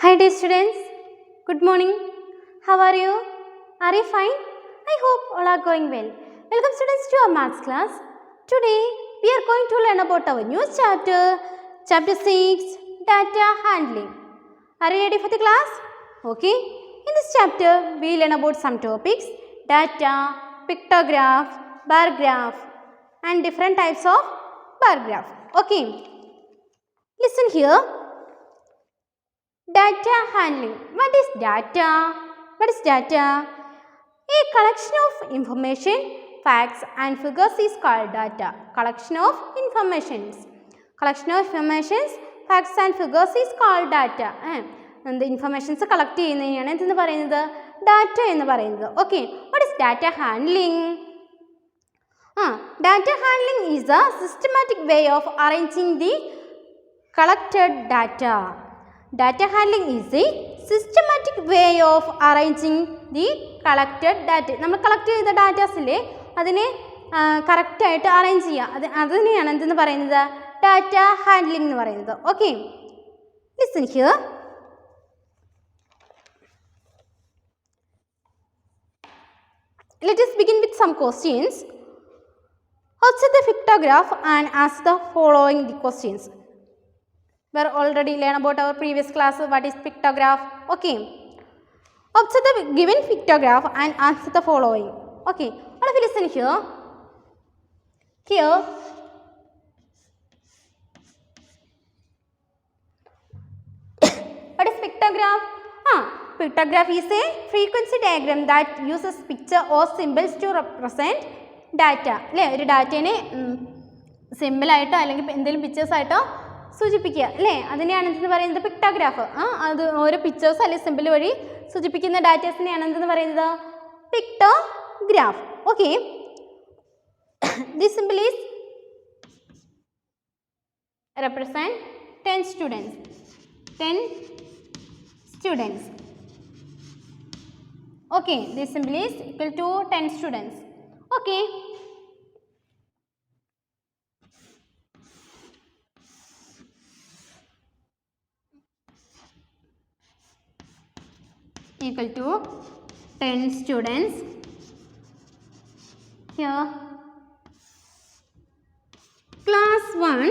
Hi dear students, good morning. How are you? Are you fine? I hope all are going well. Welcome students to our maths class. Today we are going to learn about our new chapter, chapter 6, data handling. Are you ready for the class? Okay. In this chapter we learn about some topics, data, pictograph, bar graph and different types of bar graph. Okay. Listen here. Data handling. What is data? What is data? A collection of information, facts and figures is called data. Collection of informations. Collection of informations, facts and figures is called data. The informations collect ചെയ്യുന്നതിനെയാണ് എന്തെന്ന് പറയുന്നത് data എന്ന് പറയുന്നത്. Okay. What is data handling? Data handling is a systematic way of arranging the collected data. Data handling is a systematic way of arranging the collected data. നമ്മൾ collect ചെയ്ത ഡാറ്റാസിലെ അതിനെ കറക്റ്റായിട്ട് arrange ചെയ്യുക. അതിനെയാണ് എന്തെന്ന് പറയുന്നത് ഡാറ്റ ഹാൻഡ്ലിംഗ് എന്ന് പറയുന്നത്. Okay, listen here. Let us begin with some questions. Observe the pictograph and ask the following questions. We are already learned about our previous class what is pictograph. Okay. Observe the given pictograph and answer the following. Okay. All of you listen here. Here. What is pictograph? Pictograph is a frequency diagram that uses picture or symbols to represent data. അല്ലേ, ഒരു ഡാറ്റേനെ സിമ്പിളായിട്ടോ അല്ലെങ്കിൽ എന്തെങ്കിലും പിക്ചേഴ്സായിട്ടോ സൂചിപ്പിക്കുക അല്ലേ, അതിനെയാണ് എന്തെന്ന് പറയുന്നത് pictograph. അത് ഓരോ പിക്ചേഴ്സ് അല്ലെങ്കിൽ സിമ്പിൾ വഴി സൂചിപ്പിക്കുന്ന ഡാറ്റാസിനെയാണ് എന്തെന്ന് പറയുന്നത് pictograph. Okay, this symbol is represent 10 students. 10 students. Okay, this symbol is equal to 10 students. Okay. Equal to 10 students. Here class 1,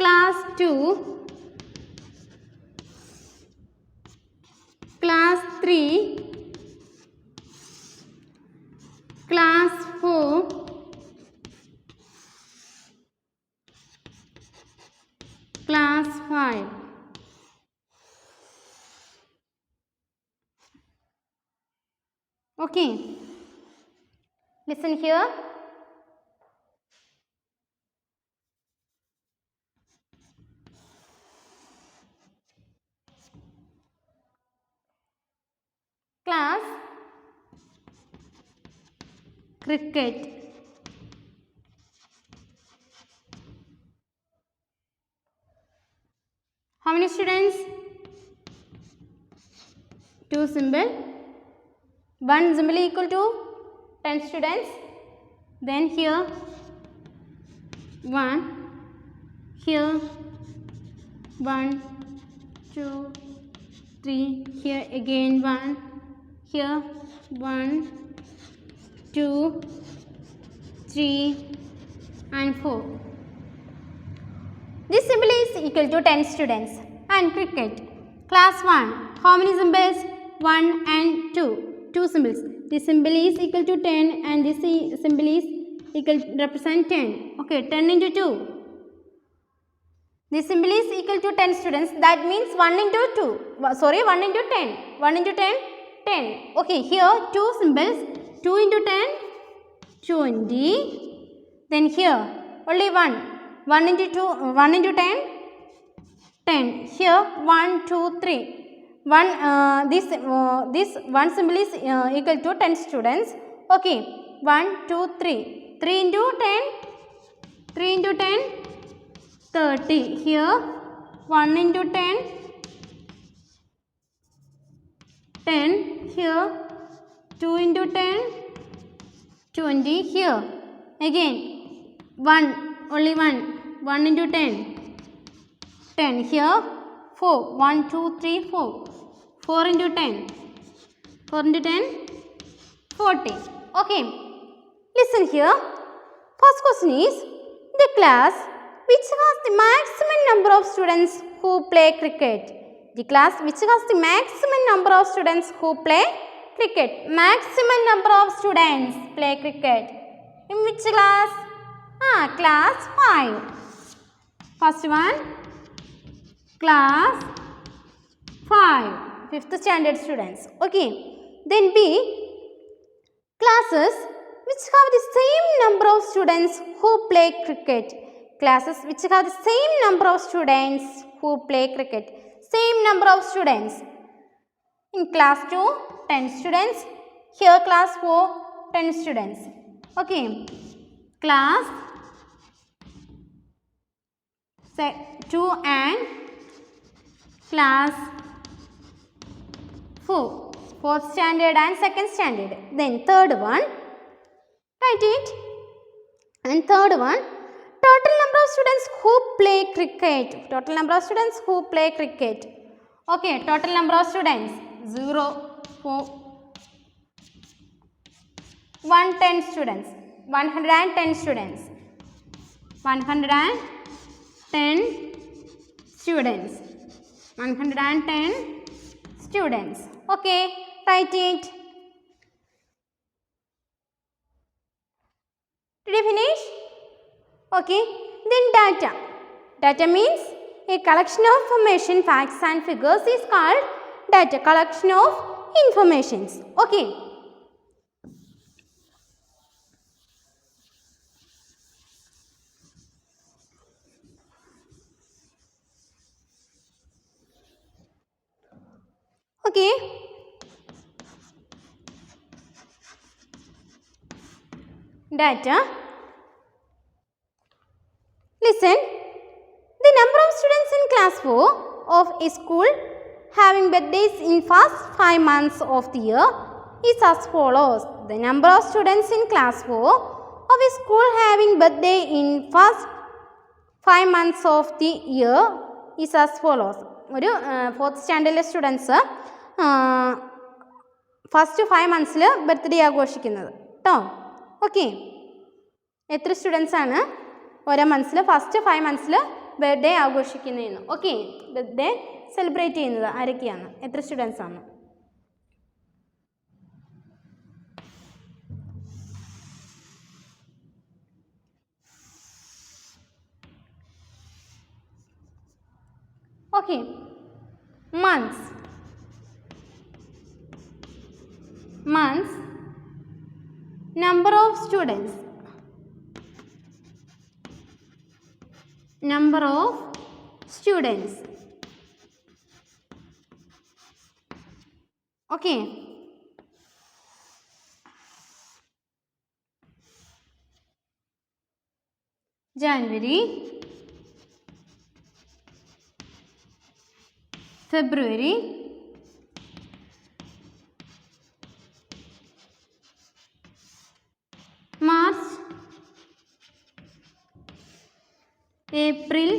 class 2, class 3, class 4, class 5. Okay, listen here. Class cricket. How many students? 2 symbol. 1 symbol equal to 10 students. Then here 1. Here 1, 2, 3. Here again 1. Here 1, 2, 3 and 4. This symbol is equal to 10 students. And cricket. Class 1. How many symbols? 1 and 2. 2 symbols. This symbol is equal to 10 and this symbol is equal to represent 10. Okay, 10 into 2. This symbol is equal to 10 students. That means 1 into 2. Sorry, 1 into 10. 1 into 10, 10. Okay, here 2 symbols. 2 into 10, 20. Then here only 1. 1 into 2, 1 into 10, 10. Here 1, 2, 3. This one symbol is equal to 10 students. Okay, 1, 2, 3. 3 into 10, 3 into 10, 30. Here 1 into 10, 10. Here 2 into 10, 20. Here again 1, only 1. 1 into 10. 10. Here 4. 1, 2, 3, 4. 4 into 10. 4 into 10. 40. Okay. Listen here. First question is, the class which has the maximum number of students who play cricket. The class which has the maximum number of students who play cricket. Maximum number of students play cricket. In which class? Class 5. First one, class 5. 5th standard students. Okay. Then B, classes which have the same number of students who play cricket. Classes which have the same number of students who play cricket. Same number of students. In class 2, 10 students. Here class 4, 10 students. Okay. Class 2 and class 4. 4th standard and 2nd standard. Then third one. Write it. And third one, total number of students who play cricket. Total number of students who play cricket. Okay, total number of students 0, 4, 110 students. 110 students. 110 students. 110 students. Okay, write it. Did you finish? Okay. Then data. Data means a collection of information, facts and figures is called data. Collection of informations. Okay. Okay. Data. Listen. The number of students in class 4 of a school having birthdays in first 5 months of the year is as follows. The number of students in class 4 of a school having birthday in first 5 months of the year is as follows. ഒരു 4th സ്റ്റാൻഡേർഡിലെ students first 5 മന്ത്സിൽ birthday ആഘോഷിക്കുന്നത് കേട്ടോ. Okay, എത്ര students ആണ് ഓരോ മന്ത്സിൽ first 5 മന്ത്സിൽ ബർത്ത്ഡേ ആഘോഷിക്കുന്നതെന്ന്. ഓക്കെ, ബർത്ത്ഡേ സെലിബ്രേറ്റ് ചെയ്യുന്നത് ആരൊക്കെയാണ്, എത്ര സ്റ്റുഡൻസ് ആണ്? Okay, months, number of students, okay, January, February, March, April,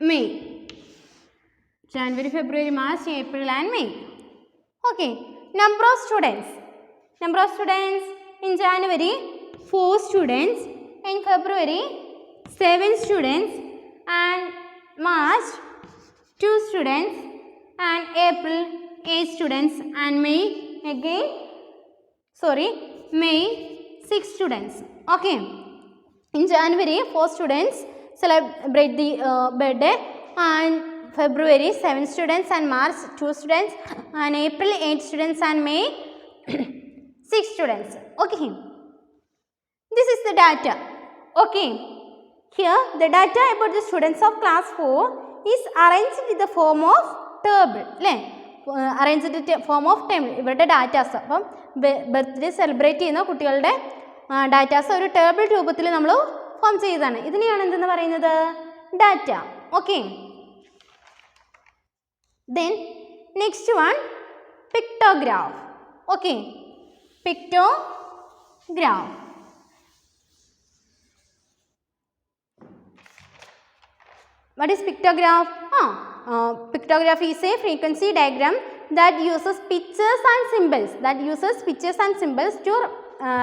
May. January, February, March, April and May. Okay, number of students in January 4 students, in February 7 students, and March 2 students, and April 8 students, and May 6 students. Okay, in January 4 students celebrate the birthday, and February 7 students, and March 2 students, and April 8 students, and May 6 students. Okay, this is the data. Okay, here the data about the students of class 4 is arranged in the form of table. Arranged in the form of table. ഇവരുടെ datas, അപ്പം birthday celebrate ചെയ്യുന്ന കുട്ടികളുടെ datas ഒരു table രൂപത്തിൽ നമ്മൾ form ചെയ്തതാണ്. ഇതിനെയാണ് എന്തെന്ന് പറയുന്നത്, data. Okay, then next one, pictograph. Okay, pictograph. graph. What is pictograph? Pictograph is a frequency diagram that uses pictures and symbols. To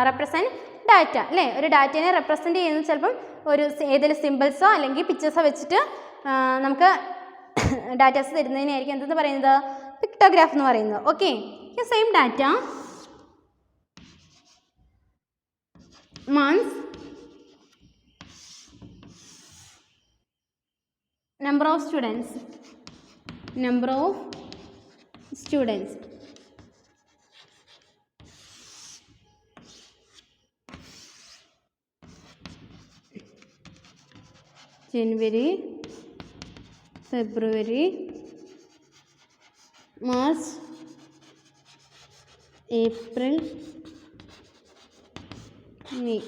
represent data. ഒരു ഡാറ്റയെ റെപ്രസെൻറ്റ് ചെയ്യുന്നത് ചിലപ്പം ഒരു ഏതെങ്കിലും സിമ്പിൾസോ അല്ലെങ്കിൽ പിക്ചേഴ്സോ വെച്ചിട്ട് നമുക്ക് ഡാറ്റാസ് തരുന്നതിനായിരിക്കും എന്തെന്ന് പറയുന്നത് പിക്ടോഗ്രാഫ് എന്ന് പറയുന്നത്. Okay, same data months, number of students, January, February, March, April, May.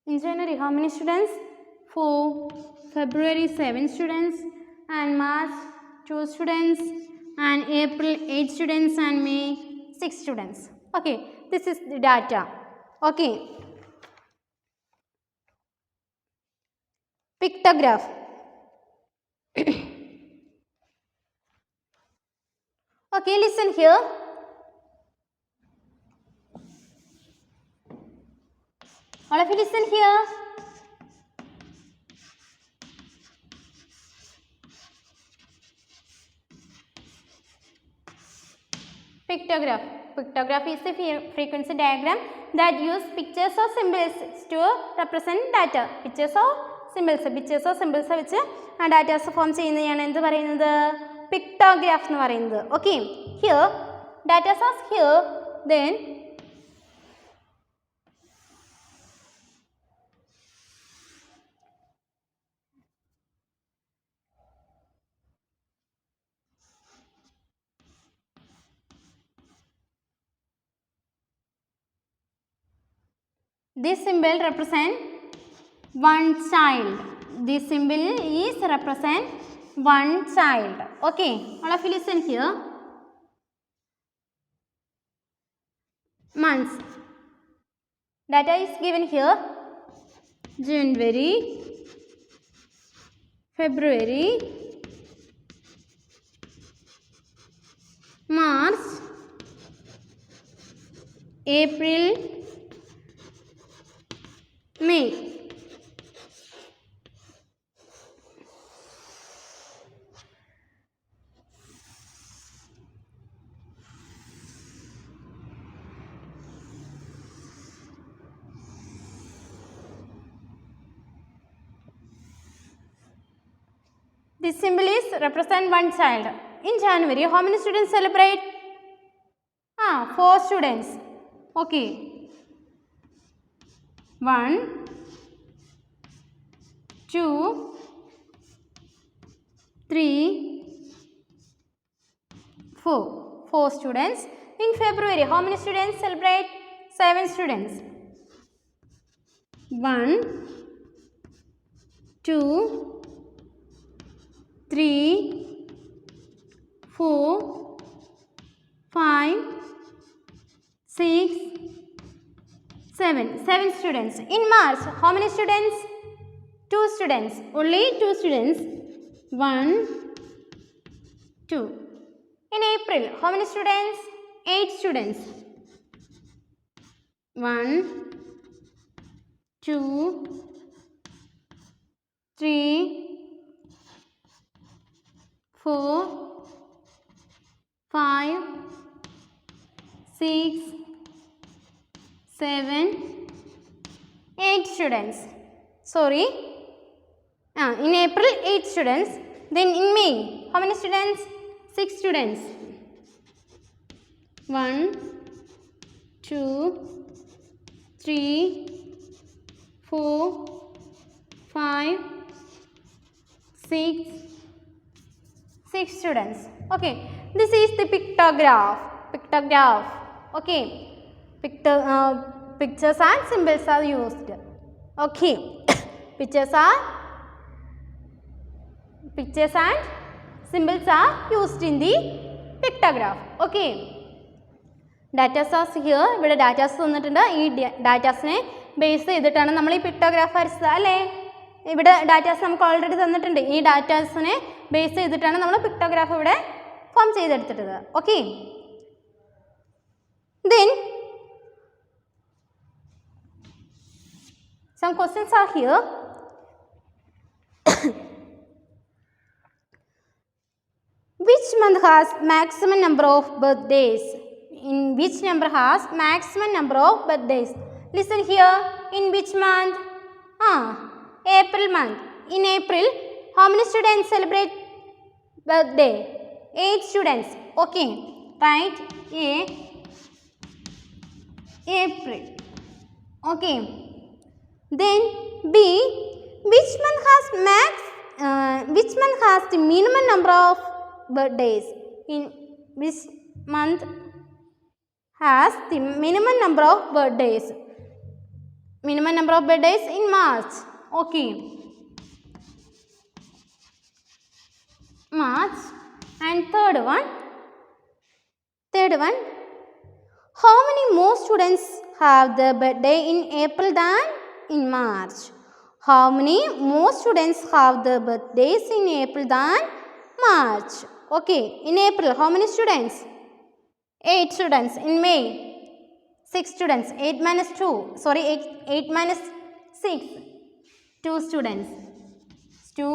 In January, how many students? 4. February, 7 students. And March, 2 students. And April, 8 students. And May, 6 students. Okay, this is the data. Okay. Pictograph. Okay, listen here. All of you listen here. Pictograph. Pictograph is a frequency diagram that use pictures or symbols to represent data. Pictures or symbols വെച്ച് ആ datas form ചെയ്യുന്നതാണ് എന്ത് പറയുന്നത് pictograph എന്ന് പറയുന്നത്. Okay, here datas are here. Then this symbol represent one child. This symbol is represent one child. Okay, all of you listen here. Months. Data is given here. January, February, March, April, May. This symbol is represent one child. In January, how many students celebrate? 4 students. Okay. 1, 2, 3, 4. 4 students. In February, how many students celebrate? 7 students. 1, 2, 3, 4, 5, 6, 7. 7 students. In March, how many students? 2 students. Only 2 students. 1, 2. In April, how many students? 8 students. 1, 2, 3, 4, 5, 6, 7, 8 students. Sorry. In April, 8 students. Then in May, how many students? 6 students. 1, 2, 3, 4, 5, 6, 6 students. Okay, this is the pictograph. Okay, pictures and symbols are used. Okay, pictures are Pictures and symbols are used in the pictograph. Okay. Datas are here. ഇവിടെ datas തന്നിട്ടുണ്ട്. ഈ ഡാറ്റാസിനെ base ചെയ്തിട്ടാണ് നമ്മൾ ഈ pictograph വരച്ചത് അല്ലേ? ഇവിടെ datas നമുക്ക് ഓൾറെഡി തന്നിട്ടുണ്ട്. ഈ ഡാറ്റാസിനെ ബേസ് ചെയ്തിട്ടാണ് നമ്മൾ പിക്ടോഗ്രാഫ് ഇവിടെ ഫോം ചെയ്തെടുത്തിട്ടത്. Okay. Then some questions are here. Which month has maximum number of birthdays? In which number has maximum number of birthdays? Listen here. In which month? April month. In April, how many students celebrate birthday? 8 students. Okay. Right. A. April. Okay. Then B. Which month has which month has the minimum number of birthdays? In which month has the minimum number of birthdays? Minimum number of birthdays in March. Okay. March. And third one. How many more students have their birthday in April than in March? How many more students have their birthdays in April than March? Okay. In April, how many students? 8 students. In May, 6 students. 8 minus 2. Sorry, 8 minus 6. 2 students. 2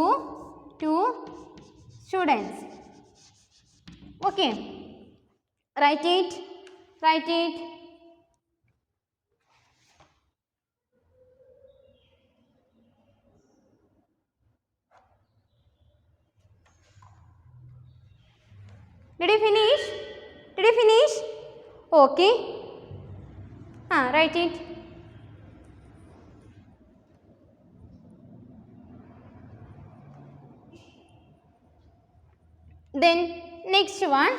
students. Okay. Write it. Did you finish? Okay. Write it. Then next one.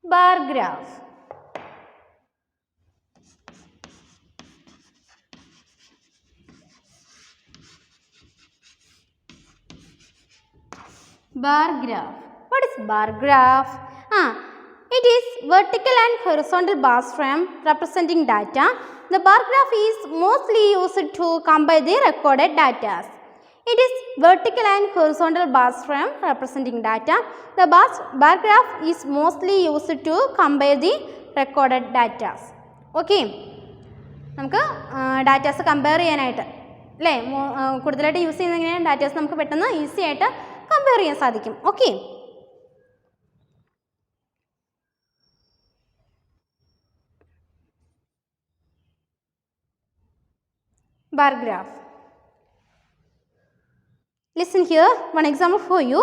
Bar graph. Bar graph. What is bar graph? It is vertical and horizontal bars frame representing data. The bar graph is mostly used to compare the recorded data. It is vertical and horizontal bars frame representing data. The bar graph is mostly used to compare the recorded data. Okay. നമുക്ക് datas compare ചെയ്യാനായിട്ട് അല്ലേ കൂടുതലായിട്ട് use ചെയ്യുന്നത് എങ്ങനെയാണ് datas നമുക്ക് പെട്ടെന്ന് easy ആയിട്ട് compare ചെയ്യാൻ സാധിക്കും. Okay. Bar graph. Listen here, one example for you.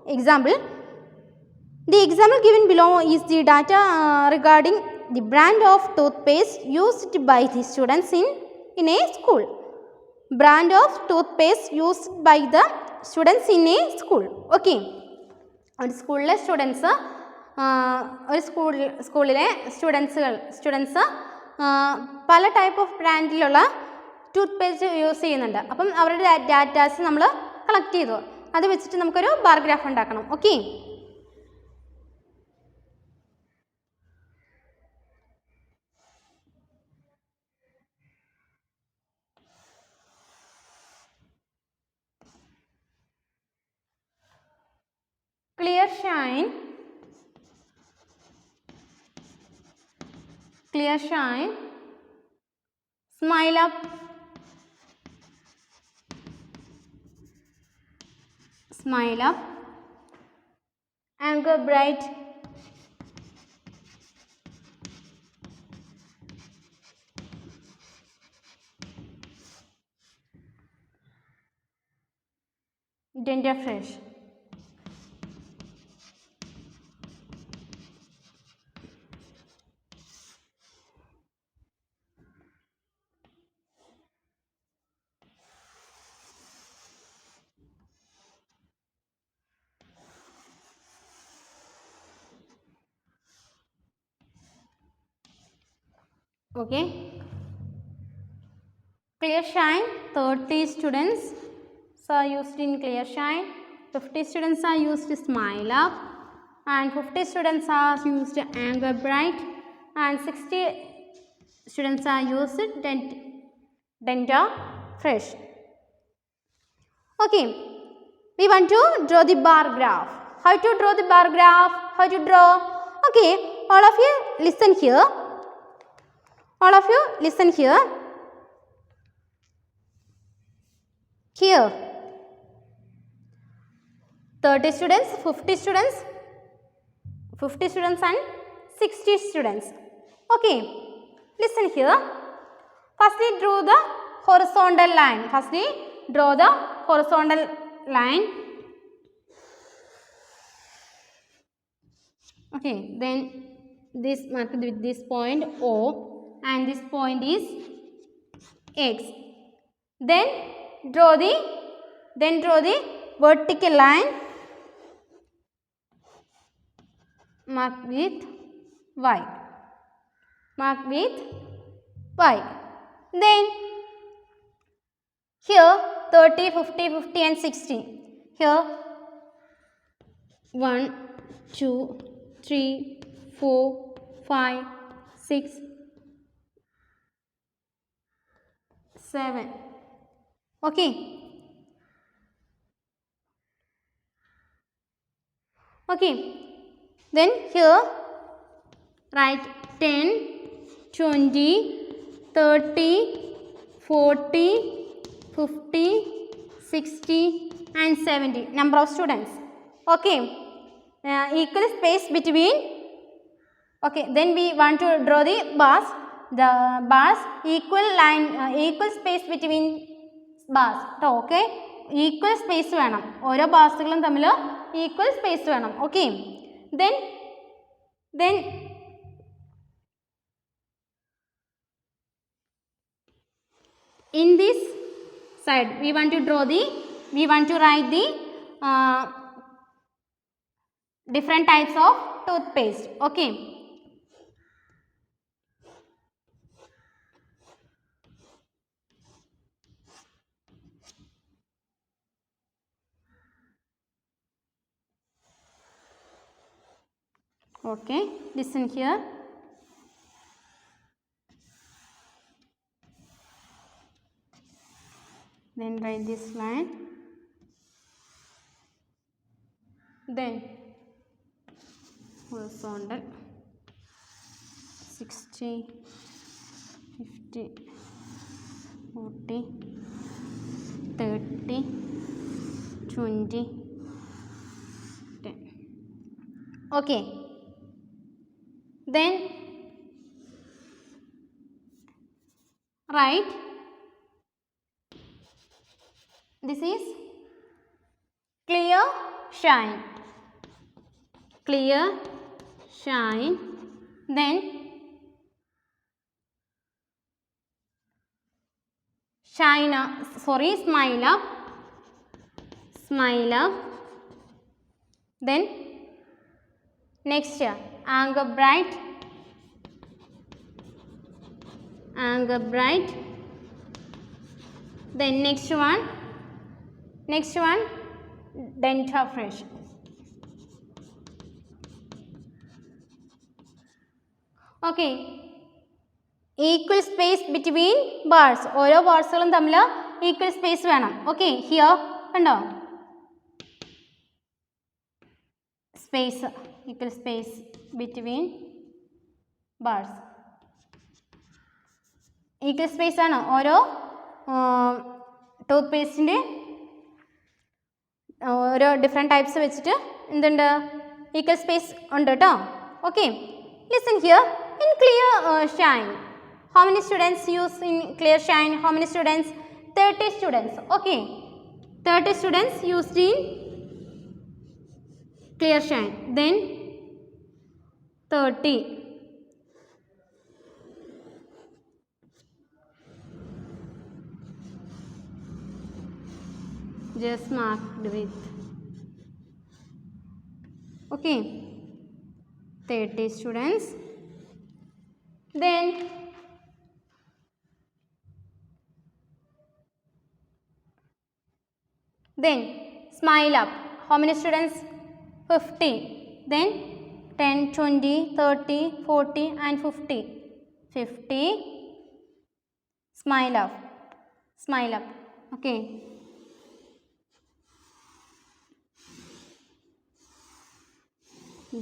The example given below is the data regarding the brand of toothpaste used by the students in a school. Brand of toothpaste used by the students in a school. Okay. ഒരു സ്കൂളിലെ students സ്കൂളിലെ students പല type of ബ്രാൻഡിലുള്ള toothpaste use ചെയ്യുന്നുണ്ട്. അപ്പം അവരുടെ datas നമ്മൾ collect ചെയ്തു. അത് വെച്ചിട്ട് നമുക്കൊരു ബാർ ഗ്രാഫ് ഉണ്ടാക്കണം. Okay. Clear shine, smile up, anchor bright, Denta fresh. Okay. Clear shine, 30 students are used in clear shine, 50 students are used smile up, and 50 students are used anger bright, and 60 students are used denta fresh. Okay, we want to draw the bar graph. How to draw the bar graph? How to draw? Okay, all of you listen here. All of you listen here. Here, 30 students, 50 students, 50 students and 60 students. Okay, listen here. Firstly, draw the horizontal line. Firstly, draw the horizontal line. Okay, then this marked with this point O, and this point is X. Then draw the vertical line marked with Y. Marked with Y. Then here 30, 50, 50 and 60. Here 1, 2, 3, 4, 5, 6, 7. Okay. Okay. Then here write 10, 20, 30, 40, 50, 60 and 70 number of students. Okay. Equal space between. Okay. Then we want to draw the bars. The bars equal line, equal space between bars. Okay. Equal space വേണം. ഓരോ ബാർസുകളും തമ്മിൽ equal space വേണം. Okay. Then in this side we want to write the different types of toothpaste. Okay. Okay, listen here. Then write this line. Then horizontal 60, 50, 40, 30, 20, 10. Okay. Then write this is clear shine. Clear shine. Then shine up, smile up. Smile up. Then next anger bright. Anger bright. Then next one denta fresh. Okay, equal space between bars. ഓരോ ബാർസുകളും തമ്മിൽ equal space വേണം. Okay, here കണ്ടോ space, equal space between bars. Equal space ആണ് ഓരോ tooth പേസ്റ്റിൻ്റെ ഓരോ different types വെച്ചിട്ട് എന്തുണ്ട് equal space ഉണ്ട് കേട്ടോ. Okay, listen here. In clear shine, how many students use in clear shine? How many students? 30 students. Okay, 30 students used in clear shine. Then 30. Just marked with. Okay, 30 students. Then Then smile up. How many students? 50. Then 10, 20, 30, 40 and 50. 50. Smile up. Smile up. Okay.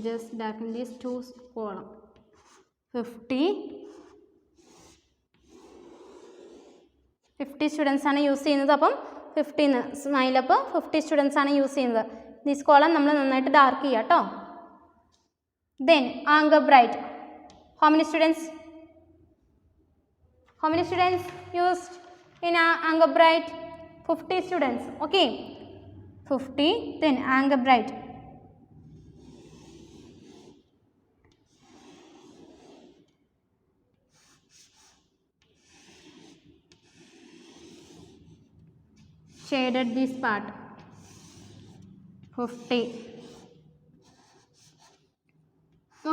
Just darken these two column. 50. 50 students ആണ് use ചെയ്യുന്നത്. അപ്പം 50 smile up 50 students ആണ് use ചെയ്യുന്നത്. This column നമ്മൾ നന്നായിട്ട് dark ചെയ്യുക കേട്ടോ. Then anchor bright. How many students? How many students used in Anger Bright? 50 students. Okay. 50. Then Anger Bright. Shaded this part. 50.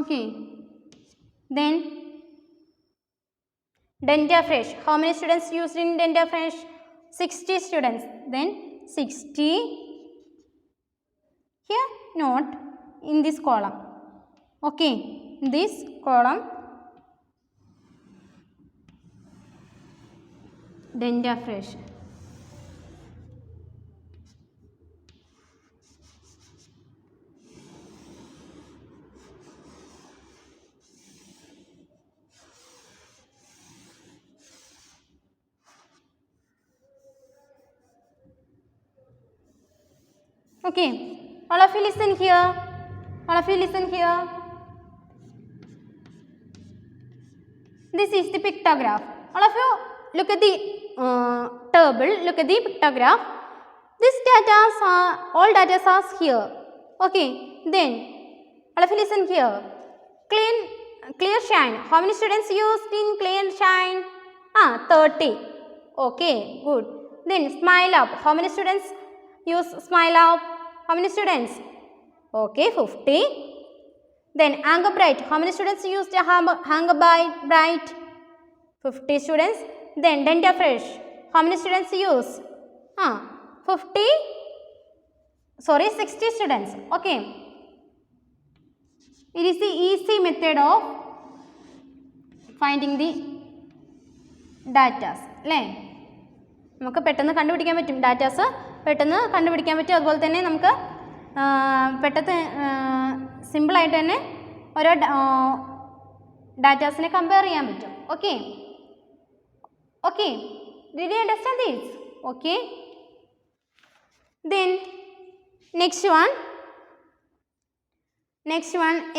Okay. Then Dentifrice. How many students used in Dentifrice? 60 students. Then 60. Here not in this column. Okay. This column Dentifrice. Okay, all of you listen here. All of you listen here. This is the pictograph. All of you look at the table. Look at the pictograph. This data are all data are here. Okay. Then all of you listen here. Clear shine. How many students used in clear shine? 30. Okay. Good. Then smile up. How many students use smile up? How many students? Okay, 50. Then anger bright. How many students used anger bright? 50 students. Then dentifrice. How many students use? 50. Sorry, 60 students. Okay. It is the easy method of finding the data. നമുക്ക് പെട്ടെന്ന് കണ്ടുപിടിക്കാൻ പറ്റും. Datas പെട്ടെന്ന് കണ്ടുപിടിക്കാൻ പറ്റും. അതുപോലെ തന്നെ നമുക്ക് പെട്ടെന്ന് സിമ്പിളായിട്ട് തന്നെ ഓരോ ഡാറ്റാസിനെ കമ്പയർ ചെയ്യാൻ പറ്റും. Okay okay, did you understand this? Okay. Then next one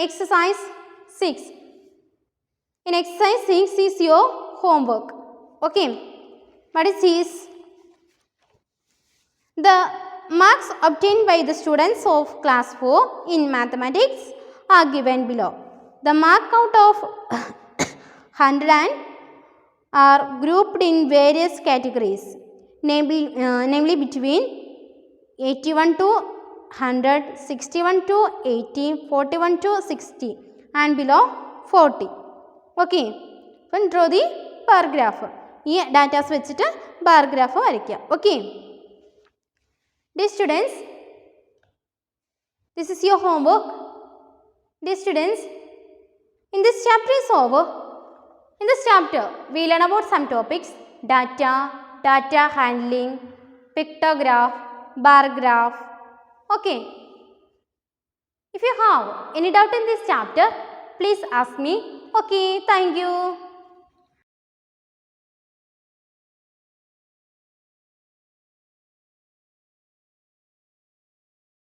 exercise 6. In exercise 6 is your homework. Okay, what is this? The marks obtained by the students of class 4 in mathematics are given below. The mark out of 100 are grouped in various categories, namely between 81 to 100, 61 to 80, 41 to 60 and below 40. Okay, then draw the bar graph. ഈ datas വെച്ചിട്ട് bar graph വരയ്ക്കുക. Okay. Dear students, this is your homework. Dear students, in this chapter is over. In this chapter, we learn about some topics: data handling, pictograph, bar graph. Okay. If you have any doubt in this chapter, please ask me. Okay, thank you.